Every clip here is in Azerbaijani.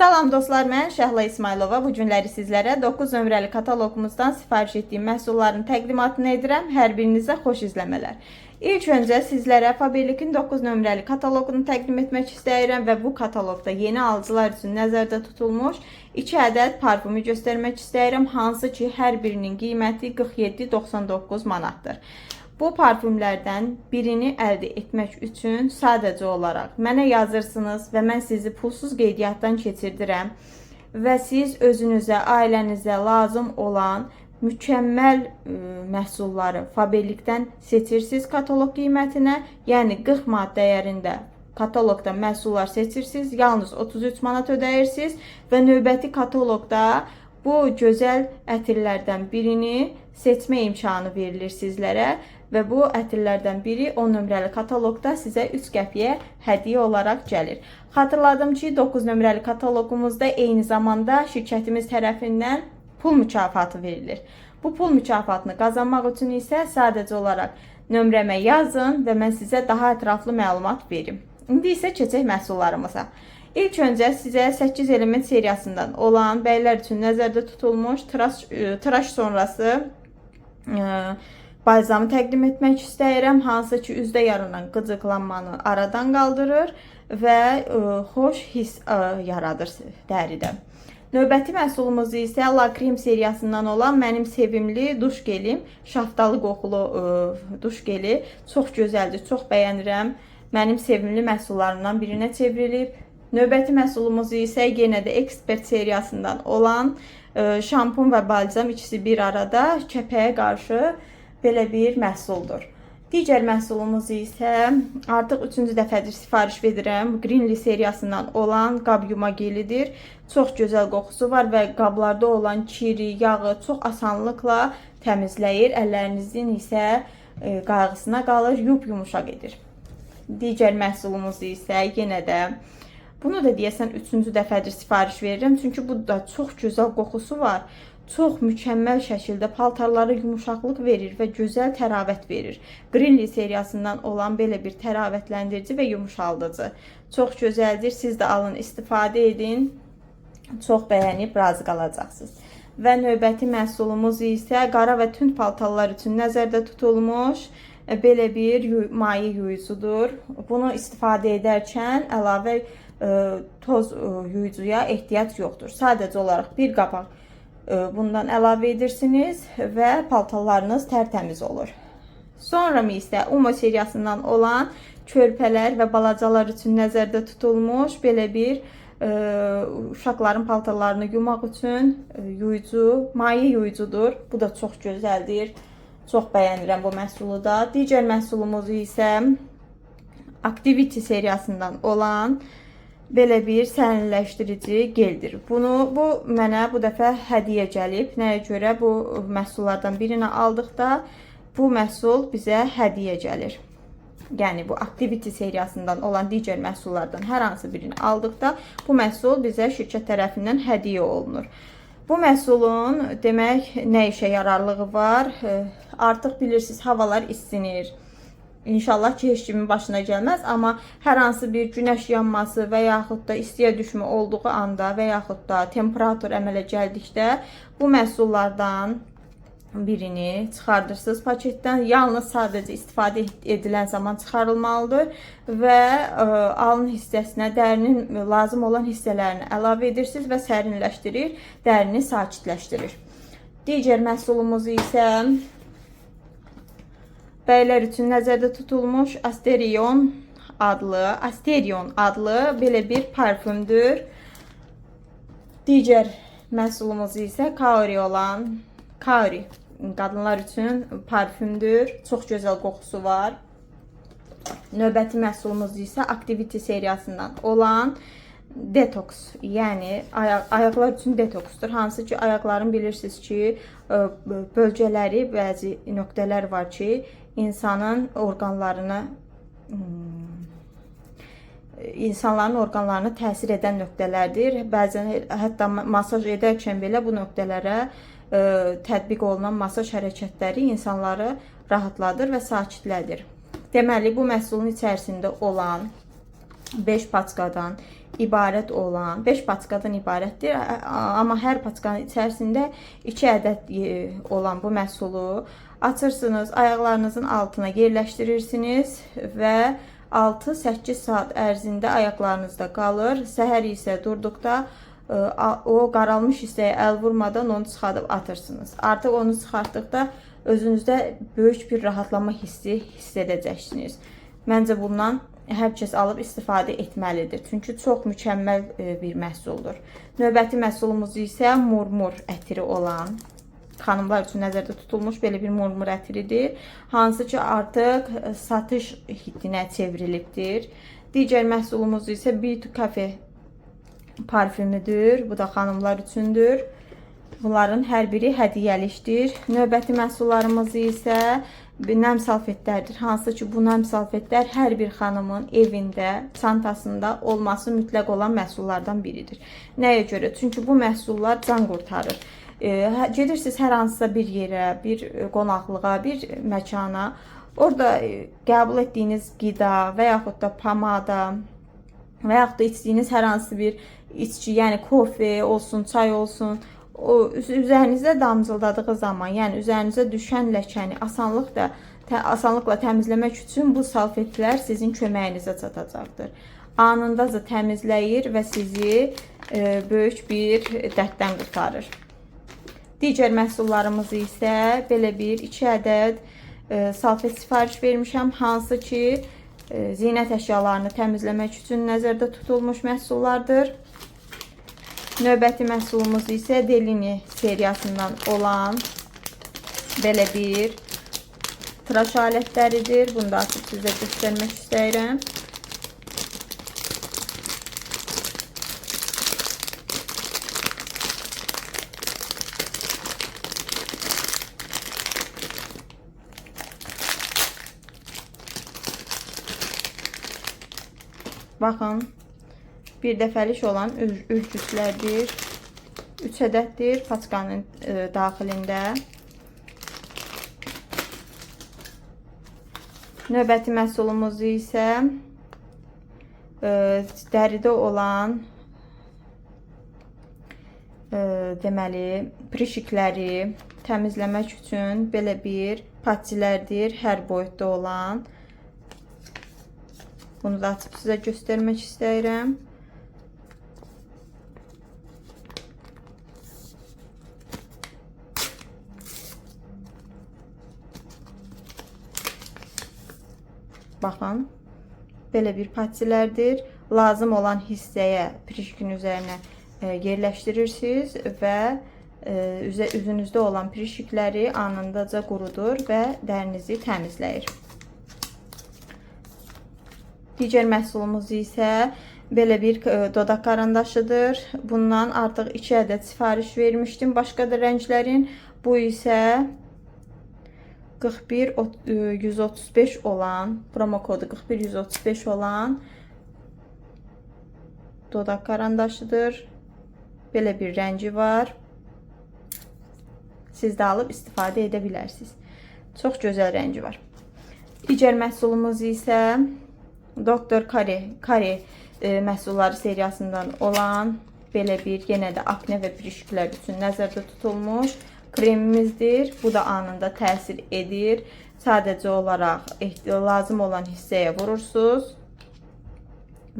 Salam dostlar, mən Şəhla İsmailova. Bu günləri sizlərə 9 nömrəli kataloqumuzdan sifariş etdiyim məhsulların təqdimatını edirəm. Hər birinizə xoş izləmələr. İlk öncə sizlərə Faberlic'in 9 nömrəli kataloqunu təqdim etmək istəyirəm və bu kataloqda yeni alıcılar üçün nəzərdə tutulmuş 2 ədəd parfümü göstərmək istəyirəm, hansı ki hər birinin qiyməti 47,99 manatdır. Bu parfümlərdən birini əldə etmək üçün sadəcə olaraq mənə yazırsınız və mən sizi pulsuz qeydiyyatdan keçirdirəm və siz özünüzə, ailənizə lazım olan mükəmməl məhsulları Faberlic'dən seçirsiniz kataloq qiymətinə, yəni 40 manat dəyərində kataloqda məhsullar seçirsiniz, yalnız 33 manat ödəyirsiniz və növbəti kataloqda bu gözəl ətirlərdən birini seçmə imkanı verilir sizlərə və bu ətirlərdən biri 10 nömrəli kataloqda sizə 3 qəpiyə hədiyyə olaraq gəlir. Xatırladım ki, 9 nömrəli kataloqumuzda eyni zamanda şirkətimiz tərəfindən pul mükafatı verilir. Bu pul mükafatını qazanmaq üçün isə sadəcə olaraq nömrəmə yazın və mən sizə daha ətraflı məlumat verim. İndi isə keçək məhsullarımıza. İlk öncə sizə 8 element seriyasından olan bəylər üçün nəzərdə tutulmuş tıraş sonrası balzamı təqdim etmək istəyirəm, hansı ki üzdə yaranan qıcıqlanmanı aradan qaldırır və xoş hiss yaradır dəridə. Növbəti məhsulumuz isə La Creme seriyasından olan mənim sevimli duş gelim, şaftalı qoxulu duş geli. Çox gözəldir, çox bəyənirəm. Mənim sevimli məhsullarımdan birinə çevrilib. Növbəti məhsulumuz isə yenə də Expert seriyasından olan şampun və balzam ikisi bir arada kəpəyə qarşı belə bir məhsuldur. Digər məhsulumuz isə artıq 3-cü dəfədir sifariş verirəm. Greenly seriyasından olan qab yuma gelidir. Çox gözəl qoxusu var və qablarda olan kiri, yağı çox asanlıqla təmizləyir. Əllərinizin isə qayğısına qalır, yumuşaq edir. Digər məhsulumuz isə yenə də bunu da deyəsən 3-cü dəfədir sifariş verirəm. Çünki bu da çox gözəl qoxusu var. Çox mükəmməl şəkildə paltarlara yumuşaqlıq verir və gözəl təravət verir. Greenly seriyasından olan belə bir təravətləndirici və yumuşaldıcı. Çox gözəldir. Siz də alın, istifadə edin. Çox bəyənib razı qalacaqsınız. Və növbəti məhsulumuz isə qara və tünd paltarlar üçün nəzərdə tutulmuş belə bir maye yuyucudur. Bunu istifadə edərkən əlavə toz yuyucuya ehtiyac yoxdur. Sadəcə olaraq bir qabaq bundan əlavə edirsiniz və paltarlarınız tərtəmiz olur. Sonra isə Umo seriyasından olan körpələr və balacalar üçün nəzərdə tutulmuş belə bir uşaqların paltarlarını yumaq üçün yuyucu, maye yuyucudur. Bu da çox gözəldir. Çox bəyənirəm bu məhsulu da. Digər məhsulumuz isə Activity seriyasından olan belə bir sərinləşdirici geldir. Bu mənə bu dəfə hədiyyə gəlib. Nəyə görə? Bu məhsullardan birini aldıqda bu məhsul bizə hədiyyə gəlir. Yəni bu Activity seriyasından olan digər məhsullardan hər hansı birini aldıqda bu məhsul bizə şirkət tərəfindən hədiyyə olunur. Bu məhsulun demək nə işə yararlığı var? Artıq bilirsiniz, havalar istinir. İnşallah ki, heç kimin başına gəlməz, amma hər hansı bir günəş yanması və yaxud da istiyə düşmə olduğu anda və yaxud da temperatur əmələ gəldikdə bu məhsullardan birini çıxardırsınız paketdən. Yalnız sadəcə istifadə edilən zaman çıxarılmalıdır və alın hissəsinə dərinin lazım olan hissələrini əlavə edirsiniz və sərinləşdirir, dərini sakitləşdirir. Digər məhsulumuz isə bəylər üçün nəzərdə tutulmuş Asterion adlı belə bir parfümdür. Digər məhsulumuz isə Kaori qadınlar üçün parfümdür. Çox gözəl qoxusu var. Növbəti məhsulumuz isə Activity seriyasından olan Detox, yəni ayaqlar üçün detoksdur. Hansı ki, ayaqların bilirsiniz ki, bölgələri, bəzi nöqtələr var ki, insanların orqanlarına təsir edən nöqtələrdir. Bəzən hətta masaj edərkən belə bu nöqtələrə tətbiq olunan masaj hərəkətləri insanları rahatladır və sakitlədir. Deməli, bu məhsulun içərisində olan 5 paçkadan ibarət olan 5 paçkadan ibarətdir. Amma hər paçkanın içərisində 2 ədəd olan bu məhsulu açırsınız, ayaqlarınızın altına yerləşdirirsiniz və 6-8 saat ərzində ayaqlarınızda qalır. Səhər isə durduqda o qaralmış hissəyə əl vurmadan onu çıxardıb atırsınız. Artıq onu çıxartdıqda özünüzdə böyük bir rahatlama hissi hiss edəcəksiniz. Məncə bundan hər kəs alıb istifadə etməlidir. Çünki çox mükəmməl bir məhsuldur. Növbəti məhsulumuz isə murmur ətiri olan, xanımlar üçün nəzərdə tutulmuş belə bir murmur ətiridir. Hansı ki artıq satış hitinə çevrilibdir. Digər məhsulumuz isə Beauty Cafe parfümüdür. Bu da xanımlar üçündür. Bunların hər biri hədiyyəlikdir. Növbəti məhsullarımız isə nəm salfetlərdir. Hansı ki bu nəm salfetlər hər bir xanımın evində, çantasında olması mütləq olan məhsullardan biridir. Nəyə görə? Çünki bu məhsullar can qurtarır. Gedirsiniz hər hansısa bir yerə, bir qonaqlığa, bir məkana. Orada qəbul etdiyiniz qida və yaxud da pomada və yaxud da içdiyiniz hər hansı bir içki, yəni kofe olsun, çay olsun, o üzərinizə damcıldadığı zaman, yəni üzərinizə düşən ləkəni asanlıqla təmizləmək üçün bu salfetlər sizin köməyinizə çatacaqdır. Anındaca təmizləyir və sizi böyük bir dərddən qurtarır. Digər məhsullarımız isə belə bir 2 ədəd salfet sifariş vermişəm. Hansı ki zinət əşyalarını təmizləmək üçün nəzərdə tutulmuş məhsullardır. Növbəti məhsulumuz isə Delini seriyasından olan belə bir tıraş alətləridir. Bunu da açıb sizə göstərmək istəyirəm. Baxın, bir dəfəlik olan ürgüclərdir. 3 ədəddir paçkanın daxilində. Növbəti məhsulumuz isə dəridə olan deməli prişikləri təmizləmək üçün belə bir patçilərdir, hər boyutda olan. Bunu da açıb sizə göstərmək istəyirəm. Baxın, belə bir patilərdir. Lazım olan hissəyə prişkin üzərinə yerləşdirirsiniz və üzünüzdə olan prişikləri anındaca qurudur və dərinizi təmizləyir. Digər məhsulumuz isə belə bir dodaq karandaşıdır. Bundan artıq 2 ədəd sifariş vermişdim. Başqa da rənglərin. Bu isə 41-135 olan, promo kodu 41-135 olan dodaq karandaşıdır. Belə bir rəngi var. Siz də alıb istifadə edə bilərsiniz. Çox gözəl rəngi var. Digər məhsulumuz isə Dr. Kari məhsulları seriyasından olan belə bir yenə də akne və prişiklər üçün nəzərdə tutulmuş kremimizdir. Bu da anında təsir edir. Sadəcə olaraq lazım olan hissəyə vurursunuz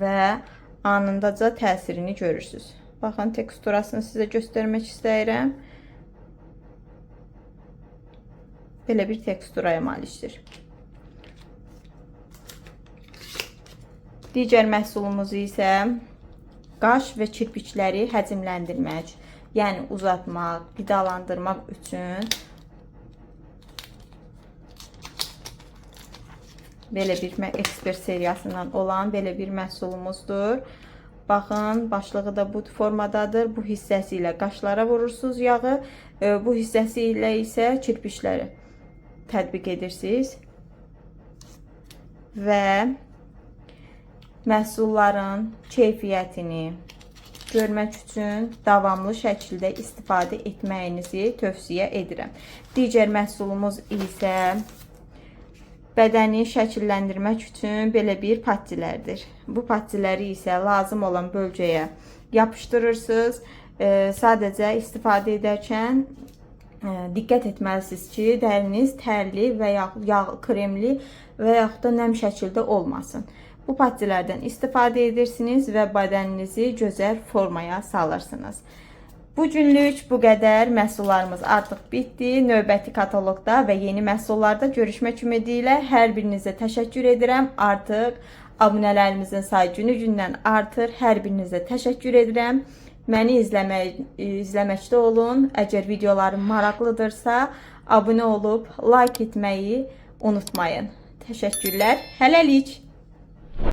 və anındaca təsirini görürsünüz. Baxın, teksturasını sizə göstərmək istəyirəm. Belə bir teksturaya malikdir. Digər məhsulumuz isə qaş və kirpikləri həcmləndirmək, yəni uzatmaq, qidalandırmaq üçün belə bir ekspert seriyasından olan belə bir məhsulumuzdur. Baxın, başlığı da bu formadadır. Bu hissəsi ilə qaşlara vurursunuz yağı, bu hissəsi ilə isə kirpikləri tətbiq edirsiniz və məhsulların keyfiyyətini görmək üçün davamlı şəkildə istifadə etməyinizi tövsiyə edirəm. Digər məhsulumuz isə bədəni şəkilləndirmək üçün belə bir pattilərdir. Bu pattiləri isə lazım olan bölgəyə yapışdırırsınız. Sadəcə istifadə edərkən diqqət etməlisiniz ki, dəriniz tərli və yağ kremli və yaxud da nəm şəkildə olmasın. Bu pattilərdən istifadə edirsiniz və bədəninizi gözəl formaya salırsınız. Bu günlük bu qədər. Məhsullarımız artıq bitdi. Növbəti kataloqda və yeni məhsullarda görüşmək ümidi ilə hər birinizə təşəkkür edirəm. Artıq abunələrimizin sayı günü-gündən artır. Hər birinizə təşəkkür edirəm. Məni izləməkdə olun. Əgər videolarım maraqlıdırsa, abunə olub like etməyi unutmayın. Təşəkkürlər. Hələlik.